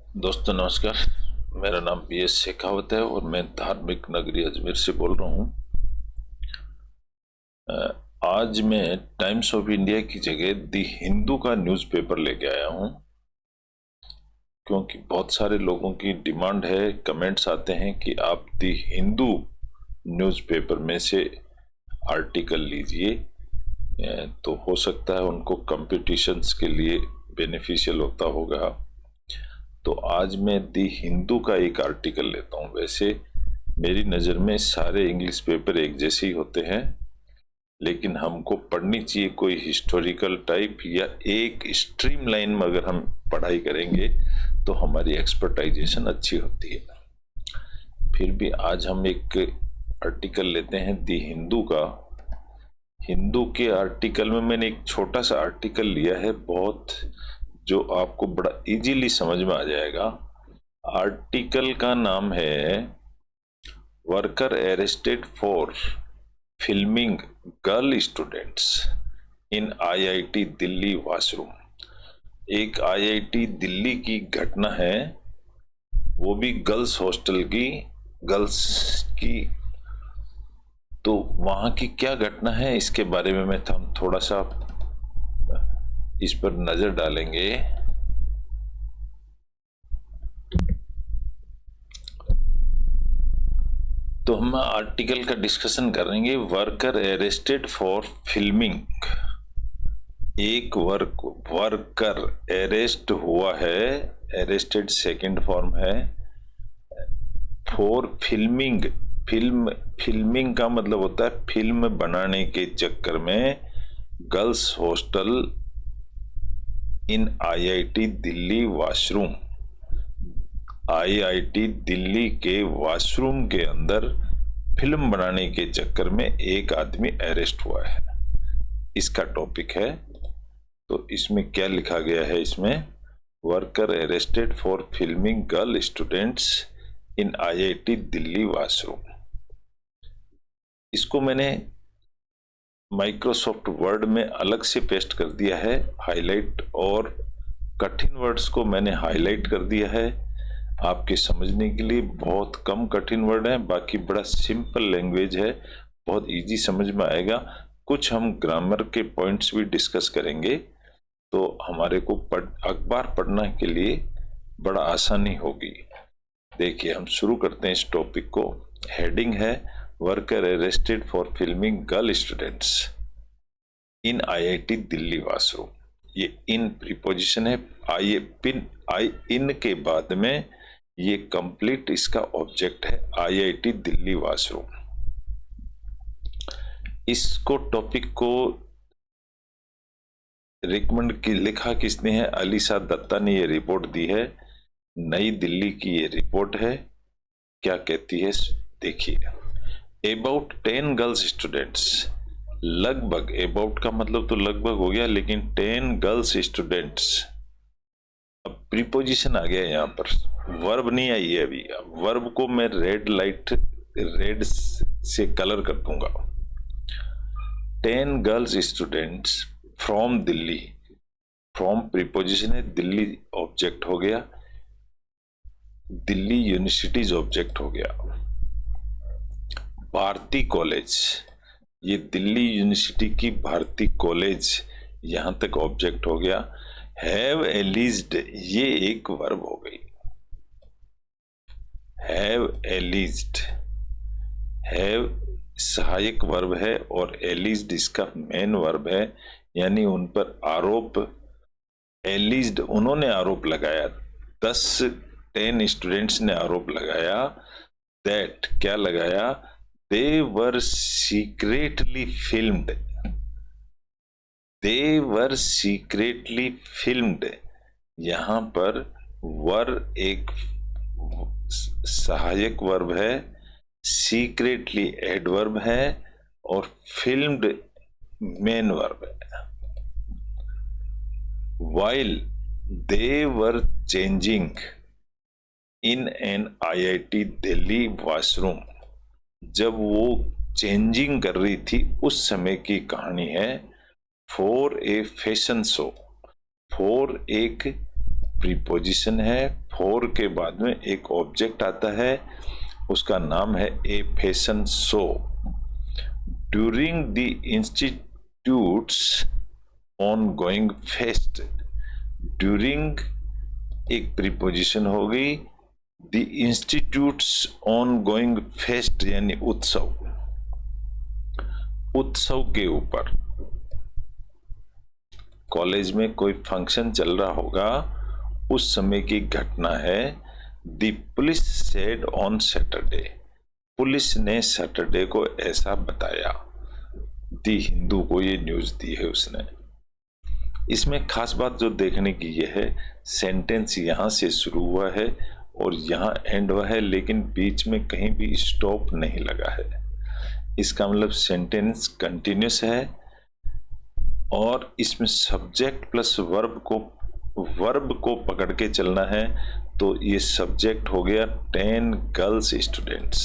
दोस्तों नमस्कार। मेरा नाम PS शेखावत है और मैं धार्मिक नगरी अजमेर से बोल रहा हूँ। आज मैं टाइम्स ऑफ इंडिया की जगह दी हिंदू का न्यूज़पेपर लेके आया हूँ, क्योंकि बहुत सारे लोगों की डिमांड है, कमेंट्स आते हैं कि आप दी हिंदू न्यूज़पेपर में से आर्टिकल लीजिए, तो हो सकता है उनको कंपटीशंस के लिए बेनिफिशियल होता होगा। तो आज मैं दी हिंदू का एक आर्टिकल लेता हूँ। वैसे मेरी नज़र में सारे इंग्लिश पेपर एक जैसे ही होते हैं, लेकिन हमको पढ़नी चाहिए कोई हिस्टोरिकल टाइप या एक स्ट्रीमलाइन में। अगर हम पढ़ाई करेंगे तो हमारी एक्सपर्टाइजेशन अच्छी होती है। फिर भी आज हम एक आर्टिकल लेते हैं दी हिंदू का। हिंदू के आर्टिकल में मैंने एक छोटा सा आर्टिकल लिया है, बहुत जो आपको बड़ा इजीली समझ में आ जाएगा। आर्टिकल का नाम है worker arrested for filming girl students in IIT Delhi washroom. एक IIT दिल्ली की घटना है, वो भी गर्ल्स हॉस्टल की, गर्ल्स की। तो वहां की क्या घटना है इसके बारे में हम थोड़ा सा इस पर नजर डालेंगे। तो हम आर्टिकल का डिस्कशन करेंगे। Worker arrested for filming. एक वर्कर अरेस्ट हुआ है, अरेस्टेड सेकंड फॉर्म है, फॉर फिल्मिंग। फिल्मिंग का मतलब होता है फिल्म बनाने के चक्कर में गर्ल्स हॉस्टल इन IIT Delhi washroom. IIT Delhi के वॉशरूम के अंदर फिल्म बनाने के चक्कर में एक आदमी अरेस्ट हुआ है। इसका टॉपिक है। तो इसमें क्या लिखा गया है, इसमें worker arrested for filming girl students in IIT Delhi washroom. इसको मैंने माइक्रोसॉफ्ट वर्ड में अलग से पेस्ट कर दिया है, हाईलाइट, और कठिन वर्ड्स को मैंने हाईलाइट कर दिया है आपके समझने के लिए। बहुत कम कठिन वर्ड हैं, बाकी बड़ा सिंपल लैंग्वेज है, बहुत इजी समझ में आएगा। कुछ हम ग्रामर के पॉइंट्स भी डिस्कस करेंगे, तो हमारे को अखबार पढ़ने के लिए बड़ा आसानी होगी। देखिए हम शुरू करते हैं इस टॉपिक को। हेडिंग है worker arrested for filming girl students in IIT Delhi washroom. ये इन प्रीपोजिशन है, आई इन के बाद में ये कंप्लीट इसका ऑब्जेक्ट है IIT दिल्ली वॉशरूम। इसको टॉपिक को रिकमेंड की लिखा किसने है, अलीसा दत्ता ने ये रिपोर्ट दी है, नई दिल्ली की ये रिपोर्ट है। क्या कहती है देखिए। अबाउट 10 गर्ल्स स्टूडेंट्स, लगभग, अबाउट का मतलब तो लगभग हो गया, लेकिन 10 गर्ल्स स्टूडेंट्स। अब प्रीपोजिशन आ गया यहाँ पर, वर्ब नहीं आई है अभी। वर्ब को मैं रेड से कलर कर दूंगा। 10 girls students from Delhi, from preposition है, दिल्ली ऑब्जेक्ट हो गया, दिल्ली यूनिवर्सिटीज ऑब्जेक्ट हो गया, भारती कॉलेज, ये दिल्ली यूनिवर्सिटी की भारती कॉलेज यहां तक ऑब्जेक्ट हो गया। हैव एलिज्ड, ये एक वर्ब हो गई, हैव एलिज्ड। हैव सहायक वर्ब है और एलिज्ड इसका मेन वर्ब है, यानी उन पर आरोप, एलिज्ड उन्होंने आरोप लगाया, 10 स्टूडेंट्स ने आरोप लगाया, दैट क्या लगाया, दे वर सीक्रेटली फिल्म्ड, दे वर सीक्रेटली फिल्म्ड। यहां पर वर एक सहायक वर्ब है, सीक्रेटली एडवर्ब है, और फिल्म्ड मेन वर्ब है। while they were changing in an IIT Delhi washroom, जब वो चेंजिंग कर रही थी उस समय की कहानी है। For a fashion show, for एक प्रीपोजिशन है। फॉर के बाद में एक ऑब्जेक्ट आता है, उसका नाम है a fashion show. During the institute's on going fest. During एक प्रीपोजिशन हो गई, the institute's on going fest यानी उत्सव, उत्सव के ऊपर। कॉलेज में कोई फंक्शन चल रहा होगा, उस समय की घटना है। The police said on Saturday, police ने सैटरडे को ऐसा बताया। दी हिंदू को ये न्यूज दी है उसने। इसमें खास बात जो देखने की ये है, सेंटेंस यहां से शुरू हुआ है और यहां एंड हुआ है, लेकिन बीच में कहीं भी स्टॉप नहीं लगा है। इसका मतलब सेंटेंस कंटिन्यूस है और इसमें सब्जेक्ट प्लस वर्ब को पकड़ के चलना है। तो ये सब्जेक्ट हो गया 10 girls students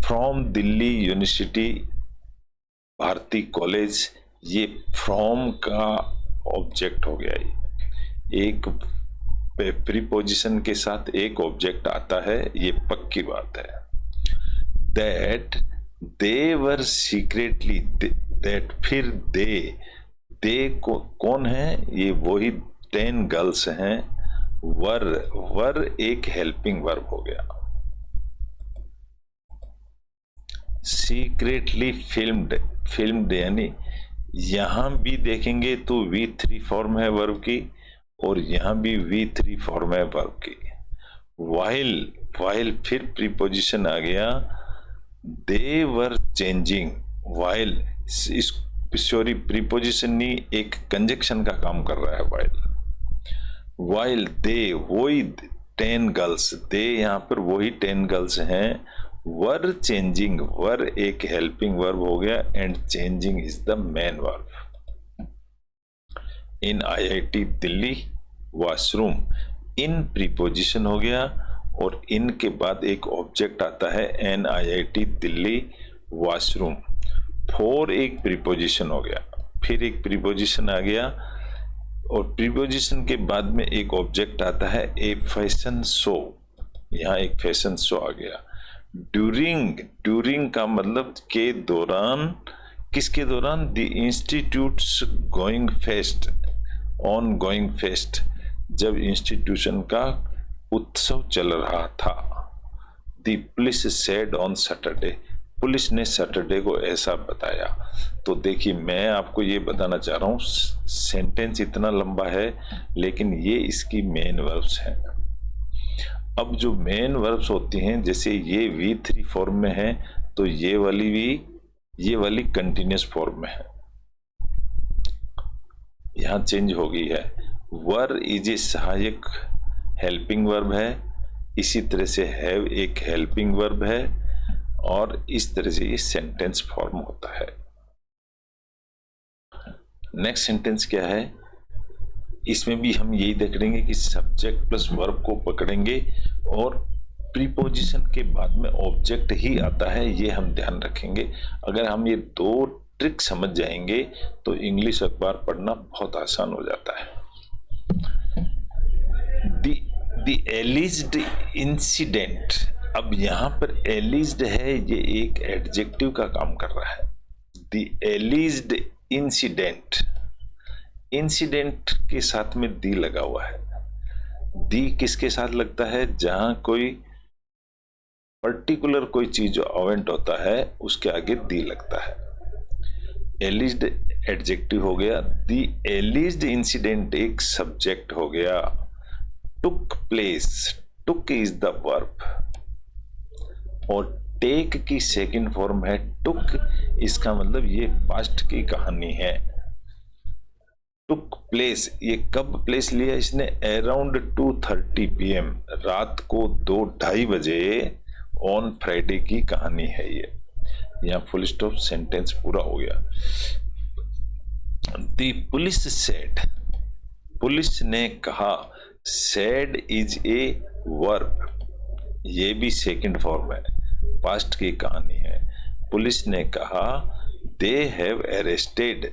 from Delhi university Bharati college. ये फ्रॉम का ऑब्जेक्ट हो गया। एक प्रीपोजिशन के साथ एक ऑब्जेक्ट आता है, ये पक्की बात है। That they were secretly, that फिर दे को कौन है, ये वही 10 गर्ल्स हैं। वर एक हेल्पिंग वर्ब हो गया। सीक्रेटली फिल्म्ड यानी यहां भी देखेंगे तो V3 फॉर्म है वर्ब की और यहां भी V3 फॉर्म है वर्ब की। वाइल फिर प्रीपोजिशन आ गया। They were changing, while sorry preposition नहीं, एक कंजक्शन का काम कर रहा है। वाइल दे, वही 10 गर्ल्स, दे यहां पर वही 10 गर्ल्स हैं। वर चेंजिंग, वर एक हेल्पिंग वर्ब हो गया and changing is the main verb. In IIT Delhi washroom, in preposition हो गया और इन के बाद एक ऑब्जेक्ट आता है NIIT दिल्ली वॉशरूम। फॉर एक प्रीपोजिशन हो गया, फिर एक प्रीपोजिशन आ गया और प्रीपोजिशन के बाद में एक ऑब्जेक्ट आता है ए फैशन शो। यहाँ एक फैशन शो आ गया। ड्यूरिंग का मतलब के दौरान, किसके दौरान, the institutes going fest, on going fest, जब इंस्टीट्यूशन का उत्सव चल रहा था। The police said on Saturday, police ने सैटरडे को ऐसा बताया। तो देखिए मैं आपको ये बताना चाह रहा हूँ, सेंटेंस इतना लंबा है लेकिन ये इसकी मेन वर्ब्स हैं। अब जो मेन वर्ब्स होती हैं, जैसे ये V3 फॉर्म में है तो ये वाली कंटिन्यूस फॉर्म में है, यहां चेंज हो गई है। वर इज ए सहायक हेल्पिंग वर्ब है, इसी तरह से हैव एक हेल्पिंग वर्ब है और इस तरह से ये सेंटेंस फॉर्म होता है। नेक्स्ट सेंटेंस क्या है, इसमें भी हम यही देख लेंगे कि सब्जेक्ट प्लस वर्ब को पकड़ेंगे और प्रीपोजिशन के बाद में ऑब्जेक्ट ही आता है, ये हम ध्यान रखेंगे। अगर हम ये दो ट्रिक समझ जाएंगे तो इंग्लिश अखबार पढ़ना बहुत आसान हो जाता है। द एलिज्ड इंसिडेंट, अब यहां पर एलिज्ड है, ये एक एडजेक्टिव का काम कर रहा है। द एलिज्ड इंसिडेंट, इंसिडेंट के साथ में दी लगा हुआ है। दी किसके साथ लगता है, जहां कोई पर्टिकुलर कोई चीज जो इवेंट होता है उसके आगे दी लगता है। एलिज्ड एडजेक्टिव हो गया। दी एलिज्ड इंसिडेंट एक सब्जेक्ट हो गया। Took place, took is the verb और टेक की सेकंड फॉर्म है टुक, इसका मतलब ये पास्ट की कहानी है। टुक प्लेस, ये कब प्लेस लिया इसने, अराउंड 2:30 PM, रात को 2:30 बजे ऑन फ्राइडे की कहानी है ये। यहाँ फुल स्टॉप, सेंटेंस पूरा हो गया। द पुलिस सेड, पुलिस ने कहा। सेड इज ए वर्ब, ये भी सेकंड फॉर्म है, पास्ट की कहानी है। पुलिस ने कहा they have arrested,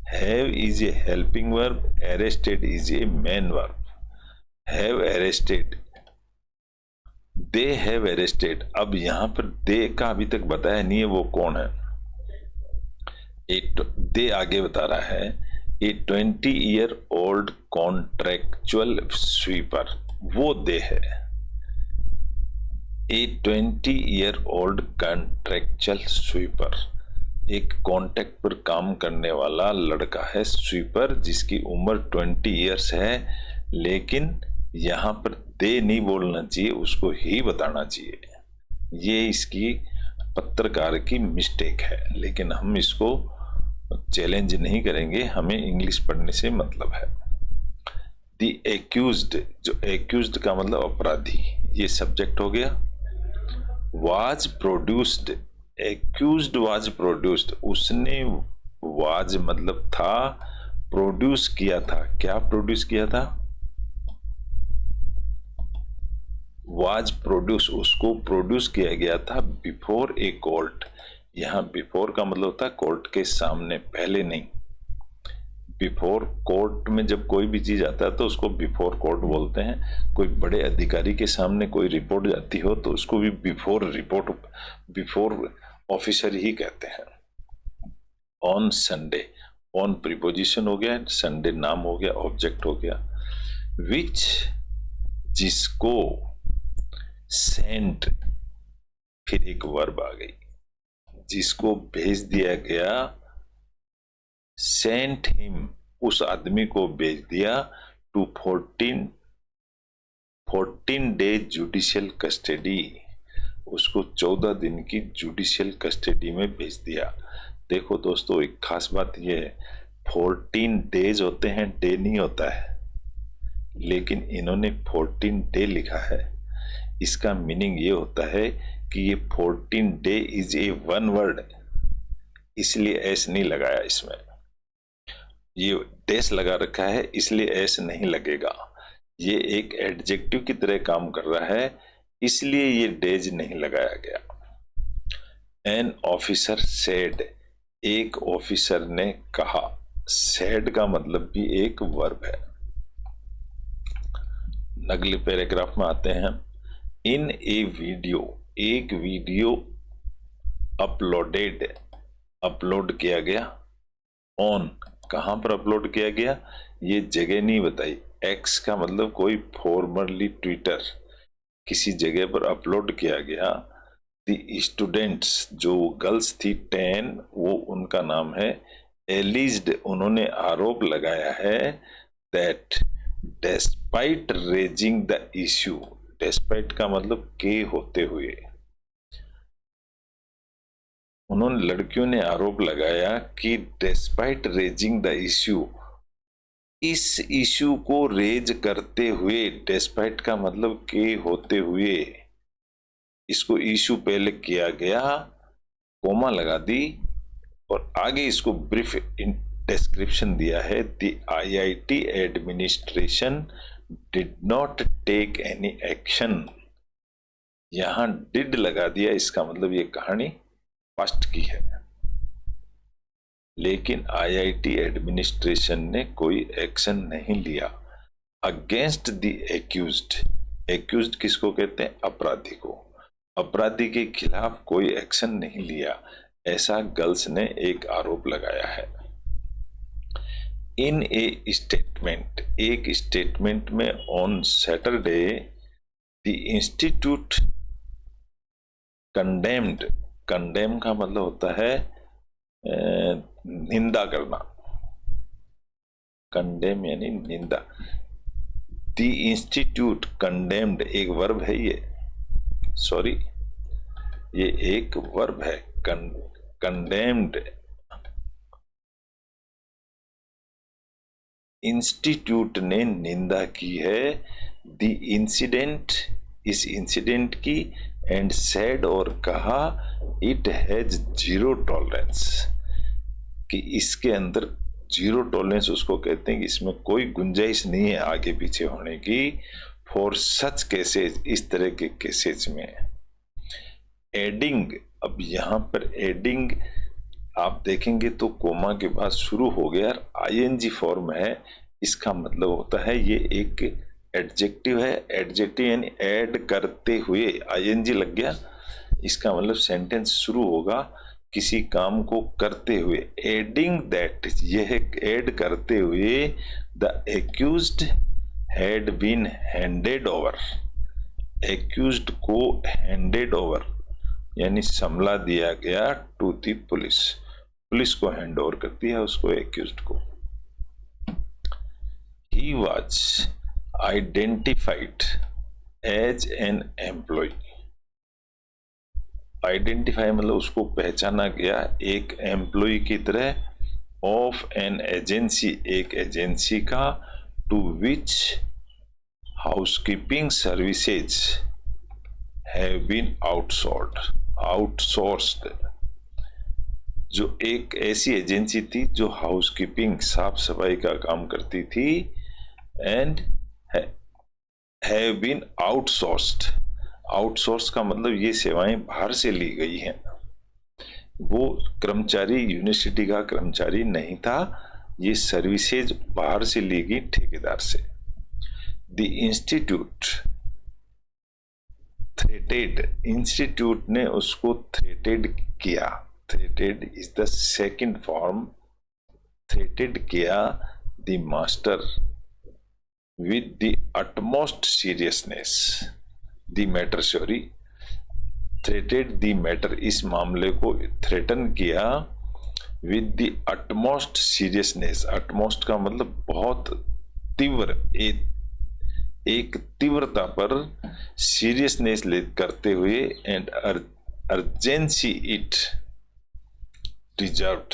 have is a helping verb, arrested is a main verb. Have arrested, they have arrested. अब यहां पर दे का अभी तक बताया नहीं है वो कौन है। दे आगे बता रहा है ए 20-year old कॉन्ट्रेक्चुअल स्वीपर, वो दे है। ए 20-year old कॉन्ट्रेक्चुअल स्वीपर, एक कॉन्ट्रैक्ट पर काम करने वाला लड़का है स्वीपर, जिसकी उम्र 20 ईयर्स है। लेकिन यहाँ पर दे नहीं बोलना चाहिए, उसको ही बताना चाहिए। ये इसकी पत्रकार की मिस्टेक है, लेकिन हम इसको चैलेंज नहीं करेंगे, हमें इंग्लिश पढ़ने से मतलब है। द एक्यूज्ड, जो एक्यूज्ड का मतलब अपराधी, ये सब्जेक्ट हो गया। Was produced, accused was produced, उसने, वाज मतलब था, प्रोड्यूस किया था। क्या प्रोड्यूस किया था? वाज प्रोड्यूस, उसको प्रोड्यूस किया गया था बिफोर ए कोर्ट। यहां बिफोर का मतलब होता है कोर्ट के सामने, पहले नहीं। बिफोर कोर्ट में जब कोई भी चीज आता है तो उसको बिफोर कोर्ट बोलते हैं। कोई बड़े अधिकारी के सामने कोई रिपोर्ट जाती हो तो उसको भी बिफोर रिपोर्ट, बिफोर ऑफिसर ही कहते हैं। ऑन संडे, ऑन प्रीपोजिशन हो गया, संडे नाम हो गया, ऑब्जेक्ट हो गया। विच, जिसको, सेंट, फिर एक वर्ब आ गई, जिसको भेज दिया गया। सेंट हिम, उस आदमी को भेज दिया। टू 14 डेज जुडिशियल कस्टडी, उसको 14 दिन की जुडिशियल कस्टडी में भेज दिया। देखो दोस्तों, एक खास बात यह है, 14 डेज होते हैं, डे नहीं होता है, लेकिन इन्होंने 14 डे लिखा है। इसका मीनिंग ये होता है कि ये 14 day is a one word, इसलिए एस नहीं लगाया इसमें। ये डेस लगा रखा है इसलिए एस नहीं लगेगा। ये एक एडजेक्टिव की तरह काम कर रहा है, इसलिए ये डेज नहीं लगाया गया। एन ऑफिसर सेड, एक ऑफिसर ने कहा। सेड का मतलब भी एक वर्ब है। अगले पैराग्राफ में आते हैं। इन ए वीडियो, एक वीडियो अपलोडेड, अपलोड किया गया। ऑन, कहां पर अपलोड किया गया ये जगह नहीं बताई। एक्स का मतलब कोई फॉर्मरली ट्विटर, किसी जगह पर अपलोड किया गया। द स्टूडेंट्स, जो गर्ल्स थी 10, वो उनका नाम है। एलिज्ड, उन्होंने आरोप लगाया है। That, despite raising the issue, despite का मतलब के होते हुए, उन्होंने, लड़कियों ने आरोप लगाया कि डेस्पाइट रेजिंग द इश्यू, इस इश्यू को रेज करते हुए, डेस्पाइट का मतलब के होते हुए, इसको इश्यू पहले किया गया, कोमा लगा दी और आगे इसको ब्रीफ डिस्क्रिप्शन दिया है। The IIT administration did not take any action. यहां डिड लगा दिया, इसका मतलब ये कहानी पास्ट की है, लेकिन आईआईटी एडमिनिस्ट्रेशन ने कोई एक्शन नहीं लिया अगेंस्ट द एक्यूज्ड। एक्यूज्ड किसको कहते हैं? अपराधी को। अपराधी के खिलाफ कोई एक्शन नहीं लिया, ऐसा गर्ल्स ने एक आरोप लगाया है। इन ए स्टेटमेंट, एक स्टेटमेंट में, on Saturday the institute condemned, condemn का मतलब होता है निंदा करना, कंडेम यानी निंदा। द इंस्टीट्यूट कंडेम्ड एक वर्ब है, ये सॉरी, ये एक वर्ब है। कंडेम्ड, इंस्टीट्यूट ने निंदा की है। द इंसिडेंट, इस इंसिडेंट की, एंड सेड और कहा, इट हैज जीरो टॉलरेंस, कि इसके अंदर जीरो टॉलरेंस उसको कहते हैं कि इसमें कोई गुंजाइश नहीं है आगे पीछे होने की। फॉर सच केसेज, इस तरह के केसेज में। एडिंग, अब यहां पर एडिंग आप देखेंगे तो कोमा के बाद शुरू हो गया, आईएनजी फॉर्म है, इसका मतलब होता है ये एक एडजेक्टिव है। एडजेक्टिव यानी ऐड करते हुए आईएनजी लग गया, इसका मतलब सेंटेंस शुरू होगा किसी काम को करते हुए। एडिंग दैट, यह ऐड करते हुए, the accused had been handed over, accused को हैंडेड ओवर यानी संभला दिया गया टू दी पुलिस, पुलिस को हैंड ओवर कर दिया उसको, एक्यूज्ड को। He was identified as an employee, identify मतलब उसको पहचाना गया एक एम्प्लॉय की तरह, ऑफ एन एजेंसी, एक एजेंसी का, to which housekeeping services have been outsourced, जो एक ऐसी एजेंसी थी जो हाउसकीपिंग साफ सफाई का काम करती थी, and have been outsourced, outsource का मतलब ये सेवाएं बाहर से ली गई हैं। वो कर्मचारी यूनिवर्सिटी का कर्मचारी नहीं था, ये सर्विसेज बाहर से ली गई ठेकेदार से। द इंस्टीट्यूट थ्रेटेड, इंस्टीट्यूट ने उसको थ्रेटेड किया, treated is the second form, treated किया the master with the utmost seriousness, the matter, sorry, treated the matter, इस मामले को थ्रेटन किया, with the utmost seriousness, utmost का मतलब बहुत तीव्र, एक तीव्रता पर, सीरियसनेस ले करते हुए, एंड अर्जेंसी इट डिजर्व्ड,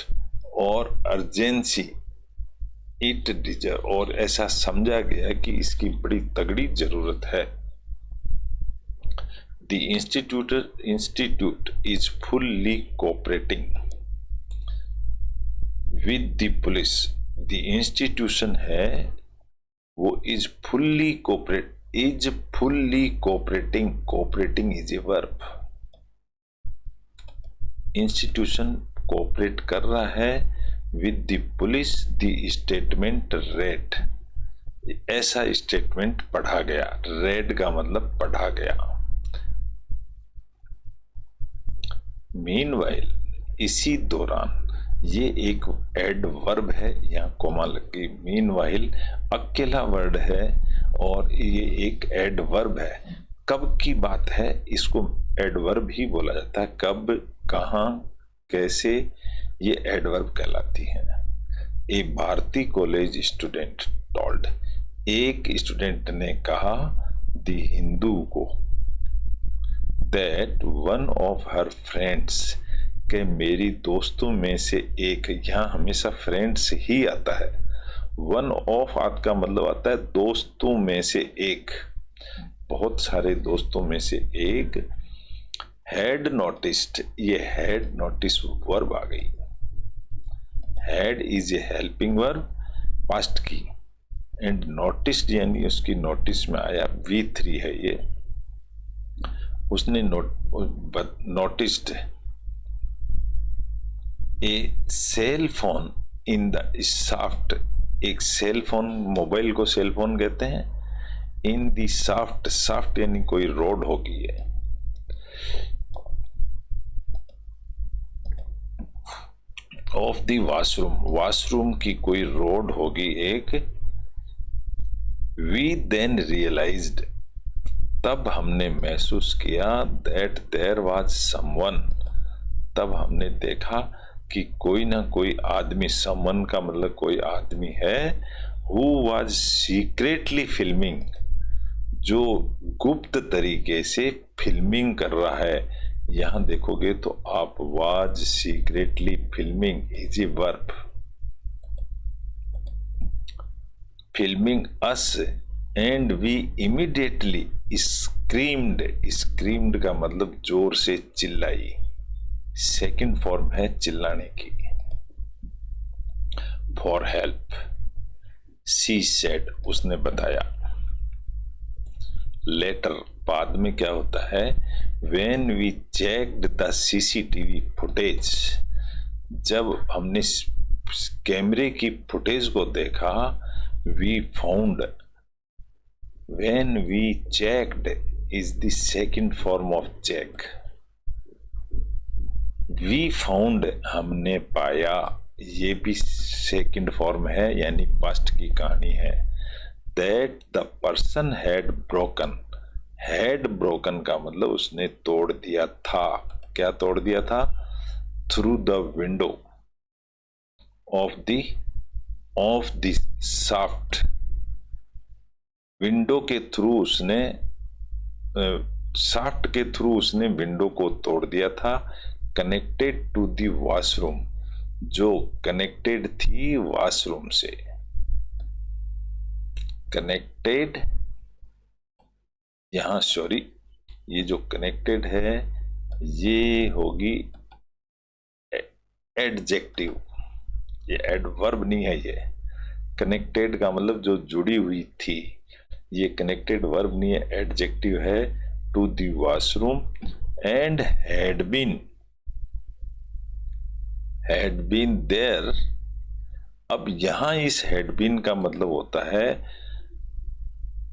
और अर्जेंसी इट डिजर्व, और ऐसा समझा गया कि इसकी बड़ी तगड़ी जरूरत है। The institute is fully cooperating with the police, the institution है वो is fully cooperating, cooperating is a verb, institution cooperate कर रहा है with the police, the statement red, ऐसा स्टेटमेंट पढ़ा गया, रेड का मतलब पढ़ा गया। मीनवाइल, इसी दौरान, ये एक एडवर्ब है, यहाँ कोमा लग गई, मीनवाइल अकेला वर्ड है और ये एक एडवर्ब है। कब की बात है, इसको एडवर्ब ही बोला जाता है, कब, कहाँ, कैसे, ये एडवर्ब कहलाती है। ए भारतीय कॉलेज स्टूडेंट टोल्ड, एक स्टूडेंट ने कहा द हिंदू को, that one of her friends, के मेरी दोस्तों में से एक, यहाँ हमेशा फ्रेंड्स ही आता है, वन ऑफ आत का मतलब आता है दोस्तों में से एक, बहुत सारे दोस्तों में से एक, हैड नोटिस्ड, ये हैड नोटिस वर्ब आ गई, had is a helping verb past की, एंड नोटिस्ड यानी उसकी नोटिस में आया, V3 है ये, उसने noticed a cell phone in the shaft, एक सेल फोन, मोबाइल को सेल फोन कहते हैं, इन दी शाफ्ट, शाफ्ट यानी कोई रोड होगी है, ऑफ दी वॉशरूम, वॉशरूम की कोई रोड होगी एक, वी देन रियलाइज्ड, तब हमने महसूस किया, दैट देयर वाज समवन, तब हमने देखा कि कोई ना कोई आदमी, समवन का मतलब कोई आदमी है, हु वाज सीक्रेटली फिल्मिंग, जो गुप्त तरीके से फिल्मिंग कर रहा है। यहां देखोगे तो आप was secretly filming is a verb, filming us and we immediately screamed, screamed का मतलब जोर से चिल्लाई, सेकंड फॉर्म है चिल्लाने की। फॉर हेल्प, सी सेड, उसने बताया। लेटर, बाद में क्या होता है, when we checked the CCTV footage, जब हमने कैमरे की फुटेज को देखा, we found, when we checked is the second form of check. We found हमने पाया, ये भी सेकंड फॉर्म है, यानी पास्ट की कहानी है। That the person had broken, had broken का मतलब उसने तोड़ दिया था। क्या तोड़ दिया था? Through the window of the shaft, window के थ्रू उसने, शाफ्ट के थ्रू उसने विंडो को तोड़ दिया था। कनेक्टेड टू द वॉशरूम, जो कनेक्टेड थी वॉशरूम से। कनेक्टेड, यहां सॉरी, ये जो कनेक्टेड है ये होगी एडजेक्टिव, ये एडवर्ब नहीं है। ये कनेक्टेड का मतलब जो जुड़ी हुई थी, ये कनेक्टेड वर्ब नहीं है, एडजेक्टिव है। To the washroom and had been there. अब यहां इस हैड बीन का मतलब होता है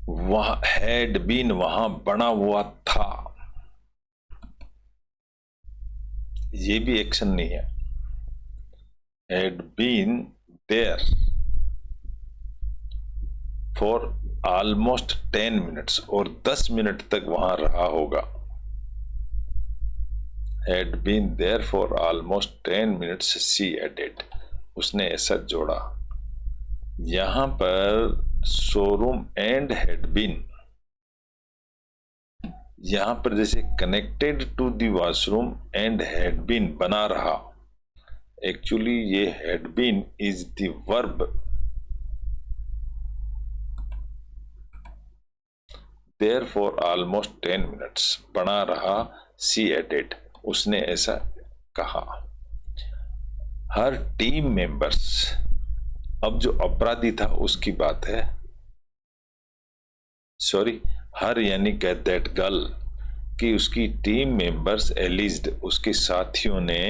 वह हैड बीन वहां बना हुआ था, ये भी एक्शन नहीं है। Had been there for almost 10 minutes, और 10 मिनट तक वहां रहा होगा। Had been there for almost 10 minutes, she added, उसने ऐसा जोड़ा। यहां पर शोरूम एंड हैड बीन, यहां पर जैसे connected to the washroom and had been बना रहा, एक्चुअली ये had been is the verb. There for almost 10 minutes, बना रहा, सी एडेड, उसने ऐसा कहा। हर टीम मेंबर्स, अब जो अपराधी था उसकी बात है, सॉरी, हर यानी कि दैट गर्ल, कि उसकी टीम मेंबर्स एलिज्ड, उसके साथियों ने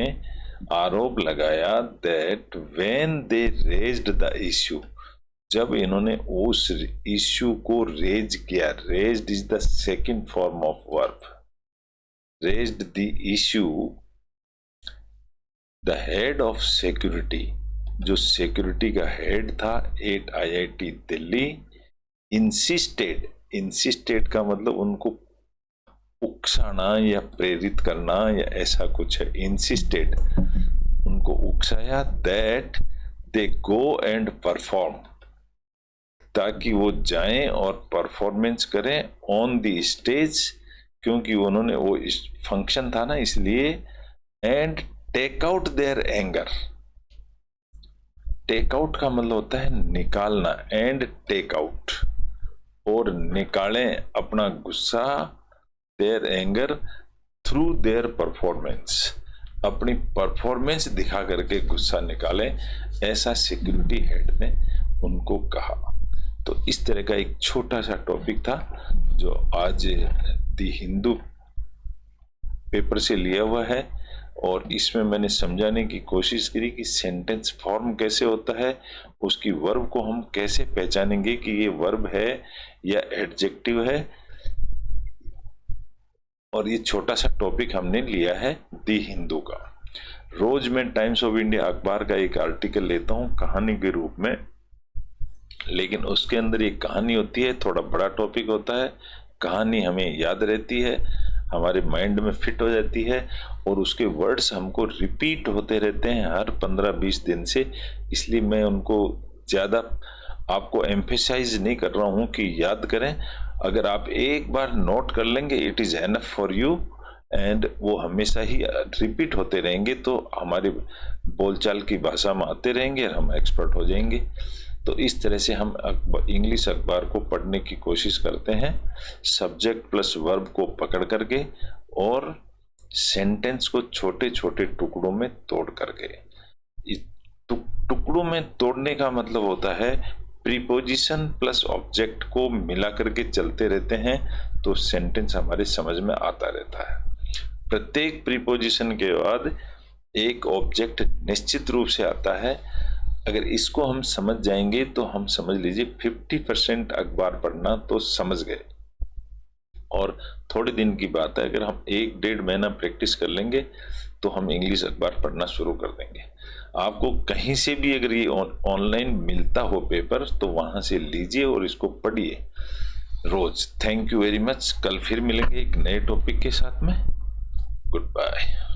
आरोप लगाया, that when they raised the issue, जब इन्होंने उस इश्यू को रेज किया, raised is the second form of verb, raised the issue, the head of security, जो सिक्योरिटी का हेड था at IIT Delhi, insisted, insisted का मतलब उनको उकसाना या प्रेरित करना या ऐसा कुछ है, इंसिस्टेड, उनको उकसाया, that they go and perform, ताकि वो जाएं और परफॉर्मेंस करें ऑन द स्टेज, क्योंकि उन्होंने वो फंक्शन था ना इसलिए, and take out their anger, take out का मतलब होता है निकालना, एंड टेक आउट, और निकालें अपना गुस्सा, their anger through their performance, अपनी परफॉर्मेंस दिखा करके गुस्सा निकालें, ऐसा सिक्योरिटी हेड ने उनको कहा। तो इस तरह का एक छोटा सा टॉपिक था जो आज दी हिंदू पेपर से लिया हुआ है, और इसमें मैंने समझाने की कोशिश करी कि सेंटेंस फॉर्म कैसे होता है, उसकी वर्ब को हम कैसे पहचानेंगे कि ये वर्ब है या एडजेक्टिव है। और ये छोटा सा टॉपिक हमने लिया है दी हिंदू का। रोज मैं टाइम्स ऑफ इंडिया अखबार का एक आर्टिकल लेता हूँ कहानी के रूप में, लेकिन उसके अंदर एक कहानी होती है, थोड़ा बड़ा टॉपिक होता है, कहानी हमें याद रहती है, हमारे माइंड में फिट हो जाती है, और उसके वर्ड्स हमको रिपीट होते रहते हैं हर 15-20 दिन से, इसलिए मैं उनको ज़्यादा आपको एम्फेसाइज नहीं कर रहा हूँ कि याद करें। अगर आप एक बार नोट कर लेंगे it is enough for you, and वो हमेशा ही रिपीट होते रहेंगे, तो हमारी बोलचाल की भाषा में आते रहेंगे और हम एक्सपर्ट हो जाएंगे। तो इस तरह से हम इंग्लिश अखबार को पढ़ने की कोशिश करते हैं, सब्जेक्ट प्लस वर्ब को पकड़ करके और सेंटेंस को छोटे छोटे टुकड़ों में तोड़ करके। टुकड़ों में तोड़ने का मतलब होता है प्रीपोजिशन प्लस ऑब्जेक्ट को मिला करके चलते रहते हैं, तो सेंटेंस हमारे समझ में आता रहता है। प्रत्येक प्रीपोजिशन के बाद एक ऑब्जेक्ट निश्चित रूप से आता है। अगर इसको हम समझ जाएंगे तो हम समझ लीजिए 50% अखबार पढ़ना तो समझ गए। और थोड़े दिन की बात है, अगर हम 1-1.5 महीना प्रैक्टिस कर लेंगे तो हम इंग्लिश अखबार पढ़ना शुरू कर देंगे। आपको कहीं से भी अगर ये ऑनलाइन मिलता हो पेपर तो वहां से लीजिए और इसको पढ़िए रोज। Thank you very much. कल फिर मिलेंगे एक नए टॉपिक के साथ में। Good bye.